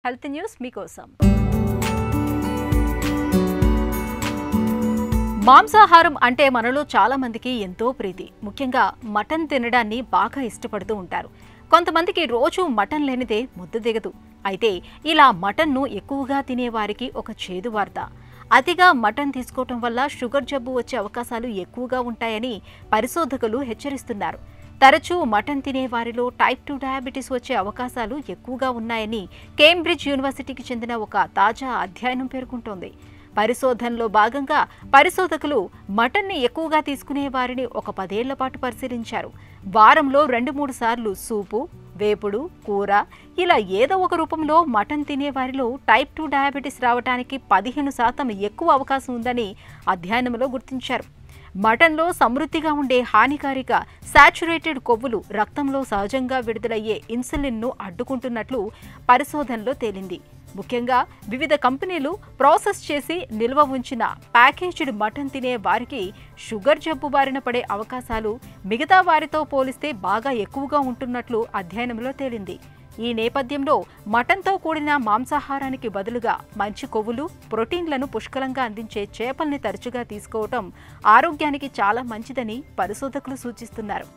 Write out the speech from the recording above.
Health news మీకోసం. మాంసాహారం అంటే మనలో చాలా మందికి ఎంతో ప్రీతి. ముఖ్యంగా మటన్ తినడాన్ని బాగా ఇష్టపడుతూ ఉంటారు. కొంతమందికి రోజు మటన్ లేనిదే ముద్ద దిగదు. అయితే ఇలా మటన్ను ఎక్కువగా తినేవారికి ఒక చేదు వార్త. అతిగా మటన్ తీసుకోవటం వల్ల షుగర్ జబ్బు వచ్చే అవకాశాలు ఎక్కువగా ఉంటాయని పరిశోధకులు హెచ్చరిస్తున్నారు. తరచూ మటన్ తినే వారిలో టైప్ 2 డయాబెటీస్ వచ్చే అవకాశాలు ఎక్కువగా ఉన్నాయని కేంబ్రిడ్జ్ యూనివర్సిటీకి చెందిన ఒక తాజా అధ్యయనం పేర్కొంటోంది. పరిశోధనలో భాగంగా పరిశోధకులు మటన్ని ఎక్కువగా తీసుకునే వారిని ఒక 10 ఏళ్ల పాటు పరిశీలించారు. వారంలో 2-3 సార్లు సూపు, వేపుడు, కూర ఇలా ఏదో ఒక రూపంలో మటన్ తినే వారిలో టైప్ 2 డయాబెటీస్ రావడానికి 15% ఎక్కువ అవకాశం ఉందని అధ్యయనంలో గుర్తించారు. మటన్లో సమృద్ధిగా ఉండే హానికారక సాచురేటెడ్ కొవ్వులు రక్తంలో సహజంగా విడుదలయ్యే ఇన్సులిన్ను అడ్డుకుంటున్నట్లు పరిశోధనలో తేలింది. ముఖ్యంగా వివిధ కంపెనీలు ప్రాసెస్ చేసి నిల్వ ఉంచిన ప్యాకేజ్డ్ మటన్ తినే వారికి షుగర్ జబ్బు బారిన పడే అవకాశాలు మిగతా వారితో పోలిస్తే బాగా ఎక్కువగా ఉంటున్నట్లు అధ్యయనంలో తేలింది. ఈ నేపథ్యంలో మటన్తో కూడిన మాంసాహారానికి బదులుగా మంచి కొవ్వులు, ప్రోటీన్లను పుష్కలంగా అందించే చేపల్ని తరచుగా తీసుకోవటం ఆరోగ్యానికి చాలా మంచిదని పరిశోధకులు సూచిస్తున్నారు.